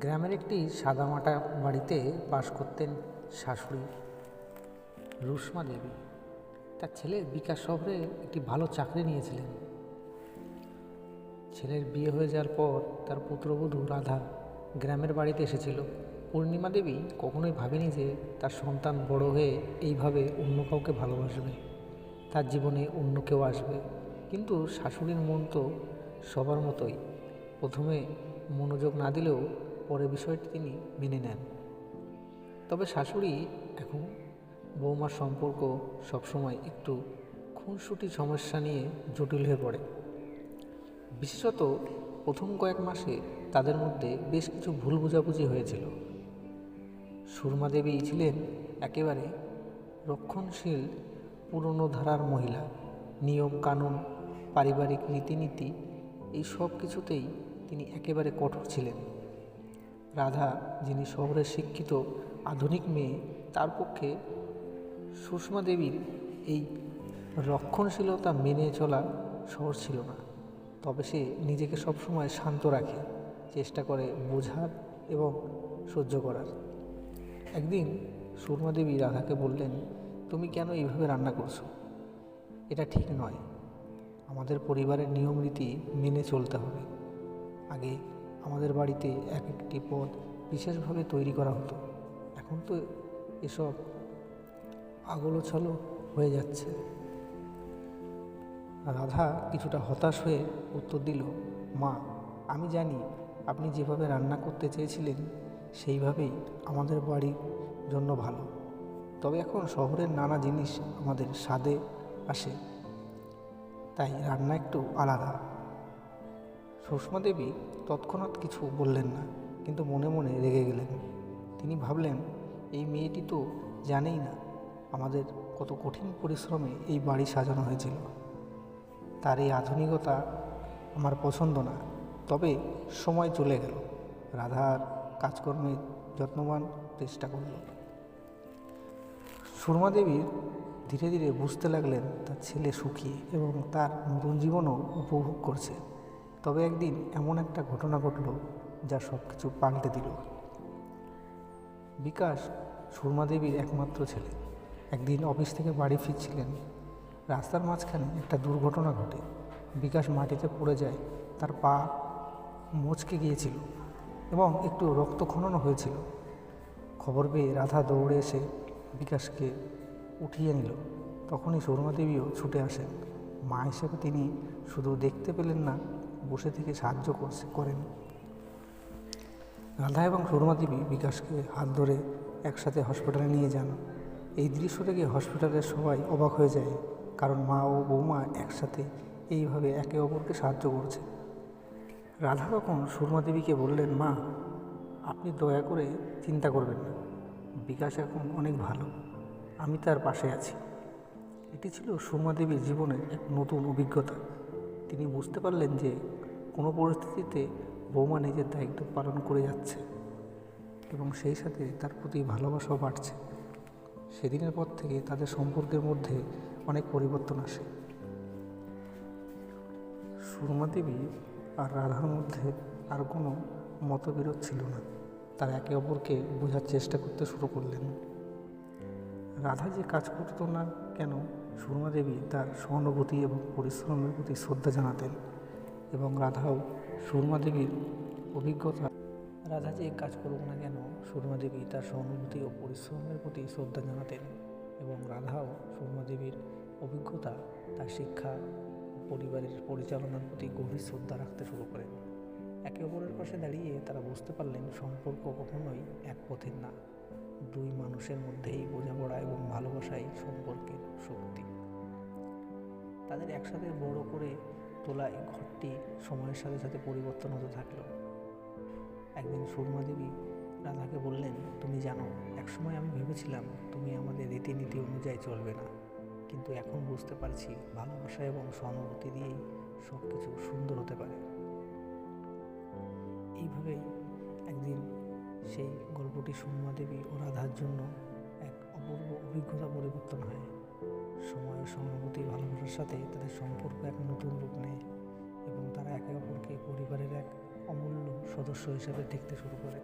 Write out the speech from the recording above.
গ্রামের একটি সাদামাটা বাড়িতে বাস করতেন শাশুড়ি রুশমা দেবী। তার ছেলে বিকাশ শহরে একটি ভালো চাকরি নিয়েছিলেন। ছেলের বিয়ে হয়ে যাওয়ার পর তার পুত্রবধূ রাধা গ্রামের বাড়িতে এসেছিল। পূর্ণিমা দেবী কখনোই ভাবেনি যে তার সন্তান বড় হয়ে এইভাবে অন্য কাউকে ভালোবাসবে, তার জীবনে অন্য কেউ আসবে। কিন্তু শাশুড়ির মন তো সবার মতোই, প্রথমে মনোযোগ না দিলেও পরে বিষয়টি তিনি মেনে নেন। তবে শাশুড়ি এখন বৌমার সম্পর্ক সবসময় একটু খুনসুটি সমস্যা নিয়ে জটিল হয়ে পড়ে। বিশেষত প্রথম কয়েক মাসে তাদের মধ্যে বেশ কিছু ভুল বোঝাবুঝি হয়েছিল। সুরমা দেবী ছিলেন একেবারে রক্ষণশীল পুরনো ধারার মহিলা। নিয়ম কানুন, পারিবারিক রীতিনীতি এই সব কিছুতেই তিনি একেবারে কঠোর ছিলেন। রাধা, যিনি শহরের শিক্ষিত আধুনিক মেয়ে, তার পক্ষে সুষমা দেবীর এই রক্ষণশীলতা মেনে চলা সহজ ছিল না। তবে সে নিজেকে সবসময় শান্ত রাখে, চেষ্টা করে বোঝার এবং সহ্য করার। একদিন সুরমা দেবী রাধাকে বললেন, তুমি কেন এইভাবে রান্না করছো? এটা ঠিক নয়। আমাদের পরিবারের নিয়ম রীতি মেনে চলতে হবে। আগে আমাদের বাড়িতে এক একটি পদ বিশেষভাবে তৈরি করা হতো, এখন তো এসব আগোছালো হয়ে যাচ্ছে। রাধা কিছুটা হতাশ হয়ে উত্তর দিল, মা, আমি জানি আপনি যেভাবে রান্না করতে চেয়েছিলেন সেইভাবেই আমাদের বাড়ির জন্য ভালো। তবে এখন শহরের নানা জিনিস আমাদের স্বাদে আসে, তাই রান্না একটু আলাদা। সুষমা দেবী তৎক্ষণাৎ কিছু বললেন না, কিন্তু মনে মনে রেগে গেলেন। তিনি ভাবলেন, এই মেয়েটি তো জানেই না আমাদের কত কঠিন পরিশ্রমে এই বাড়ি সাজানো হয়েছিল। তার এই আধুনিকতা আমার পছন্দ না। তবে সময় চলে গেল, রাধার কাজকর্মে যত্নবান চেষ্টা করল। সুরমা দেবী ধীরে ধীরে বুঝতে লাগলেন তার ছেলে সুখী এবং তার নতুন জীবনও উপভোগ করছে। তবে একদিন এমন একটা ঘটনা ঘটল যা সব কিছু পাল্টে দিল। বিকাশ সুরমা দেবীর একমাত্র ছেলে। একদিন অফিস থেকে বাড়ি ফিরছিলেন। রাস্তার মাঝখানে একটা দুর্ঘটনা ঘটে। বিকাশ মাটিতে পড়ে যায়। তার পা মচকে গিয়েছিল এবং একটু রক্তক্ষরণও হয়েছিল। খবর পেয়ে রাধা দৌড়ে এসে বিকাশকে উঠিয়ে নিল। তখনই সুরমা দেবীও ছুটে আসেন। মা হিসেবে তিনি শুধু দেখতে পেলেন না, বসে থেকে সাহায্য করেন। রাধা এবং সুরমা দেবী বিকাশকে হাত ধরে একসাথে হসপিটালে নিয়ে যান। এই দৃশ্য দেখে হসপিটালের সবাই অবাক হয়ে যায়, কারণ মা ও বৌমা একসাথে এইভাবে একে অপরকে সাহায্য করছে। রাধা তখন সুরমা দেবীকে বললেন, মা, আপনি দয়া করে চিন্তা করবেন না, বিকাশ এখন অনেক ভালো, আমি তার পাশে আছি। এটি ছিল সুরমা দেবীর জীবনের এক নতুন অভিজ্ঞতা। তিনি বুঝতে পারলেন যে কোনো পরিস্থিতিতে বৌমা নিজের দায়িত্ব পালন করে যাচ্ছে এবং সেই সাথে তার প্রতি ভালোবাসাও বাড়ছে। সেদিনের পর থেকে তাদের সম্পর্কের মধ্যে অনেক পরিবর্তন আসে। সুরমা দেবী আর রাধার মধ্যে আর কোনো মতবিরোধ ছিল না। তারা একে অপরকে বোঝার চেষ্টা করতে শুরু করলেন। রাধা যে কাজ করতো না কেন, সুরমা দেবী তার সহানুভূতি এবং পরিশ্রমের প্রতি শ্রদ্ধা জানাতেন এবং রাধাও সুরমা দেবীর অভিজ্ঞতা। রাধা যে কাজ করুক না কেন, সুরমা দেবী তার সহানুভূতি ও পরিশ্রমের প্রতি শ্রদ্ধা জানাতেন এবং রাধাও সুরমা দেবীর অভিজ্ঞতা, তার শিক্ষা ও পরিবারের পরিচালনার প্রতি গভীর শ্রদ্ধা রাখতে শুরু করেন। একে অপরের পাশে দাঁড়িয়ে তারা বুঝতে পারলেন সম্পর্ক কখনোই এক পথের না, দুই মানুষের মধ্যেই বোঝাপড়া এবং ভালোবাসাই সম্পর্কের শক্তি। তাদের একসাথে বড় করে তোলা এই ঘরটি সময়ের সাথে সাথে পরিবর্তন হতে থাকলো। একদিন সুরমা দেবী রাধাকে বললেন, তুমি জানো, একসময় আমি ভেবেছিলাম তুমি আমাদের রীতিনীতি অনুযায়ী চলবে না, কিন্তু এখন বুঝতে পারছি ভালোবাসা এবং সহানুভূতি দিয়েই সব কিছু সুন্দর হতে পারে। এইভাবেই একদিন সেই গল্পটি সুরমা দেবী ও রাধার জন্য এক অপূর্ব অভিজ্ঞতা পরিবর্তন হয়। সময়, সহানুভূতি, ভালোবাসার সাথে তাদের সম্পর্ক এক নতুন রূপ নেয় এবং তারা একে অপরকে পরিবারের এক অমূল্য সদস্য হিসেবে দেখতে শুরু করে।